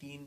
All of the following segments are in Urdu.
3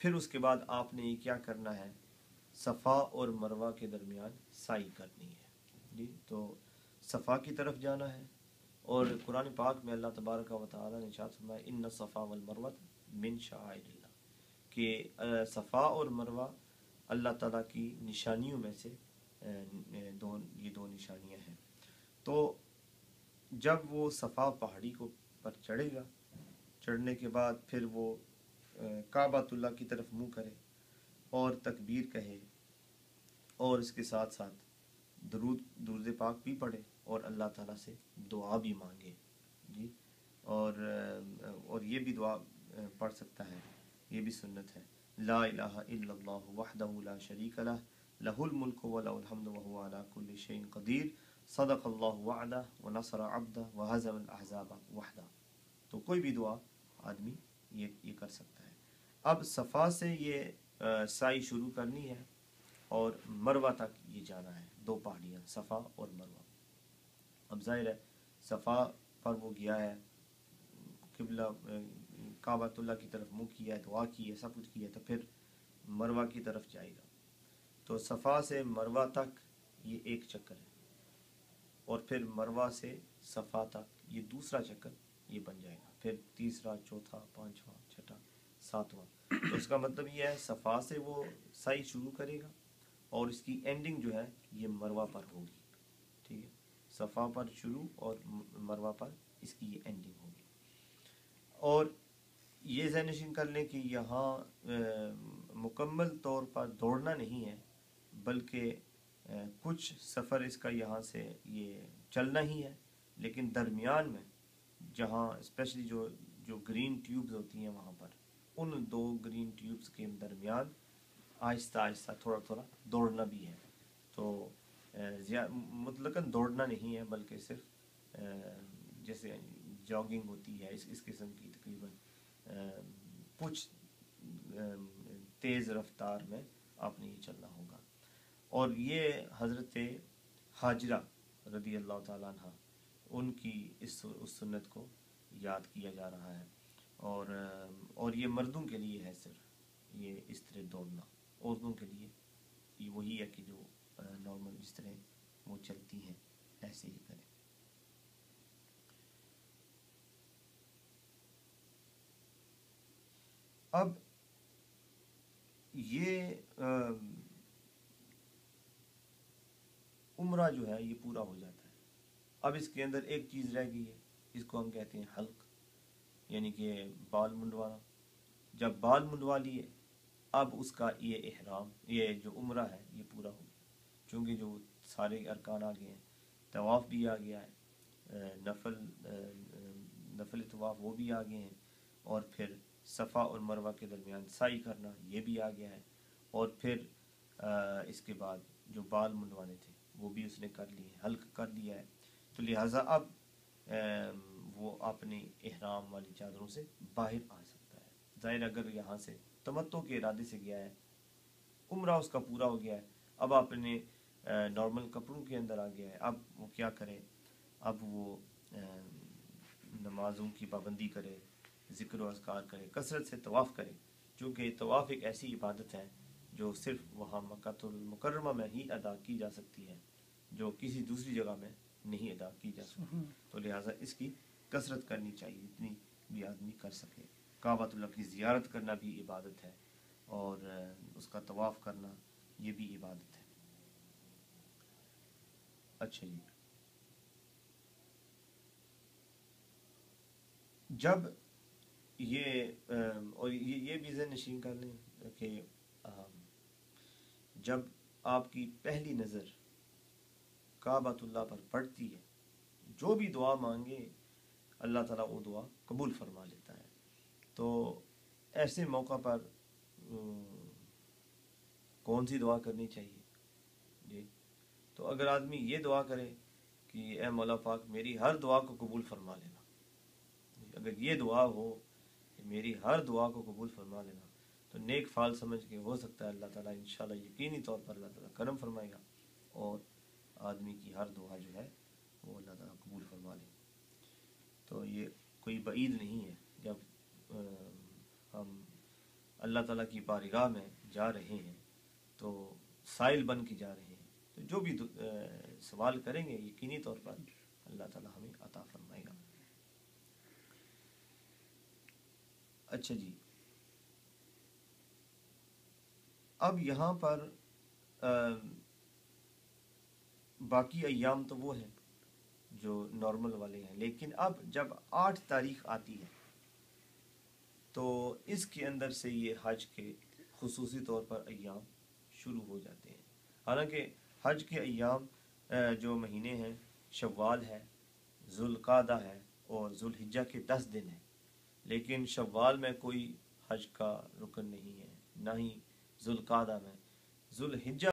پھر اس کے بعد آپ نے یہ کیا کرنا ہے، صفا اور مروہ کے درمیان سعی کرنی ہے جی. تو صفا کی طرف جانا ہے، اور قرآن پاک میں اللہ تبارک و تعالیٰ نے ارشاد فرمایا ان الصفا والمروہ من شعائر اللہ، کہ صفا اور مروہ اللہ تعالیٰ کی نشانیوں میں سے یہ دو نشانیاں ہیں. تو جب وہ صفا پہاڑی کو پر چڑھے گا، چڑھنے کے بعد پھر وہ کعبۃ اللہ کی طرف منہ کرے اور تکبیر کہے، اور اس کے ساتھ ساتھ درود پاک بھی پڑھے اور اللہ تعالیٰ سے دعا بھی مانگے جی. اور یہ بھی دعا پڑھ سکتا ہے، یہ بھی سنت ہے، لا الہ الا اللہ وحدہ لا شریک لہ لہ الملک ولہ الحمد وہو علی کل شیء قدیر صدق اللہ وعدہ ونصر عبدہ وہزم الاحزاب وحدہ. تو کوئی بھی دعا آدمی یہ کر سکتا ہے. اب صفا سے یہ سعی شروع کرنی ہے اور مروہ تک یہ جانا ہے، دو پہاڑیاں صفا اور مروہ. اب ظاہر ہے صفا پر وہ گیا ہے، قبلہ کعبۃ اللہ کی طرف منہ کیا ہے، دعا کی ہے، سب کچھ کیا ہے، تو پھر مروہ کی طرف جائے گا. تو صفا سے مروہ تک یہ ایک چکر ہے، اور پھر مروہ سے صفا تک یہ دوسرا چکر یہ بن جائے گا، پھر تیسرا، چوتھا، پانچواں، چھٹا، ساتواں. تو اس کا مطلب یہ ہے صفا سے وہ سعی شروع کرے گا اور اس کی اینڈنگ جو ہے یہ مروہ پر ہوگی. ٹھیک ہے، صفا پر شروع اور مروہ پر اس کی یہ اینڈنگ ہوگی. اور یہ ذہن نشین کر لیں کہ یہاں مکمل طور پر دوڑنا نہیں ہے، بلکہ کچھ سفر اس کا یہاں سے یہ چلنا ہی ہے، لیکن درمیان میں جہاں اسپیشلی جو گرین ٹیوبز ہوتی ہیں وہاں پر، ان دو گرین ٹیوبز کے درمیان آہستہ آہستہ تھوڑا تھوڑا دوڑنا بھی ہے. تو مطلقاً دوڑنا نہیں ہے، بلکہ صرف جیسے جاگنگ ہوتی ہے اس قسم کی تقریباً کچھ تیز رفتار میں آپ نے یہ چلنا ہوگا. اور یہ حضرت حاجرہ رضی اللہ تعالیٰ عنہ ان کی اس سنت کو یاد کیا جا رہا ہے. اور یہ مردوں کے لیے ہے صرف یہ اس طرح دوڑنا، عورتوں کے لیے یہ وہی ہے کہ جو نارمل اس طرح وہ چلتی ہیں ایسے ہی کریں. اب یہ عمرہ جو ہے یہ پورا ہو جاتا ہے. اب اس کے اندر ایک چیز رہ گئی ہے، اس کو ہم کہتے ہیں حلق، یعنی کہ بال منڈوانا. جب بال منڈوا لیے اب اس کا یہ احرام، یہ جو عمرہ ہے یہ پورا ہو گیا، چونکہ جو سارے ارکان آ گئے ہیں، طواف بھی آ گیا ہے، نفل طواف وہ بھی آ گئے ہیں، اور پھر صفا اور مروہ کے درمیان سعی کرنا یہ بھی آ گیا ہے، اور پھر اس کے بعد جو بال منڈوانے تھے وہ بھی اس نے کر لیے، حلق کر لیا ہے. تو لہٰذا اب وہ اپنی احرام والی چادروں سے باہر آ سکتا ہے. ظاہر اگر یہاں سے تمتع کے ارادے سے گیا ہے، عمرہ اس کا پورا ہو گیا ہے، اب اپنے نارمل کپڑوں کے اندر آ گیا ہے، اب وہ کیا کرے، اب وہ نمازوں کی پابندی کرے، ذکر و اذکار کرے، کثرت سے طواف کرے، چونکہ طواف ایک ایسی عبادت ہے جو صرف وہاں مکہ المکرمہ میں ہی ادا کی جا سکتی ہے، جو کسی دوسری جگہ میں نہیں ادا کی جا سکتی. تو لہٰذا اس کی کثرت کرنی چاہیے جتنی بھی آدمی کر سکے. کعبۃ اللہ کی زیارت کرنا بھی عبادت ہے، اور اس کا طواف کرنا یہ بھی عبادت ہے. اچھا جی، جب یہ اور یہ بھی ذہن نشین کر لیں کہ جب آپ کی پہلی نظر کعبۃ اللہ پر پڑتی ہے، جو بھی دعا مانگے اللہ تعالیٰ وہ دعا قبول فرما لیتا ہے. تو ایسے موقع پر کون سی دعا کرنی چاہیے جی؟ تو اگر آدمی یہ دعا کرے کہ اے مولا پاک میری ہر دعا کو قبول فرما لینا، اگر یہ دعا ہو کہ میری ہر دعا کو قبول فرما لینا، تو نیک فال سمجھ کے ہو سکتا ہے اللہ تعالیٰ انشاءاللہ یقینی طور پر اللہ تعالیٰ کرم فرمائے گا اور آدمی کی ہر دعا جو ہے وہ اللہ تعالیٰ قبول فرما لے. تو یہ کوئی بعید نہیں ہے. جب ہم اللہ تعالیٰ کی بارگاہ میں جا رہے ہیں تو سائل بن کے جا رہے ہیں، تو جو بھی سوال کریں گے یقینی طور پر اللہ تعالیٰ ہمیں عطا فرمائے گا۔ اچھا جی، اب یہاں پر باقی ایام تو وہ ہیں جو نارمل والے ہیں، لیکن اب جب 8 تاریخ آتی ہے تو اس کے اندر سے یہ حج کے خصوصی طور پر ایام شروع ہو جاتے ہیں۔ حالانکہ حج کے ایام جو مہینے ہیں شوال ہے، ذوالقعدہ ہے اور ذوالحجہ کے 10 دن ہیں، لیکن شوال میں کوئی حج کا رکن نہیں ہے، نہ ہی ذوالقعدہ میں۔ ذوالحجہ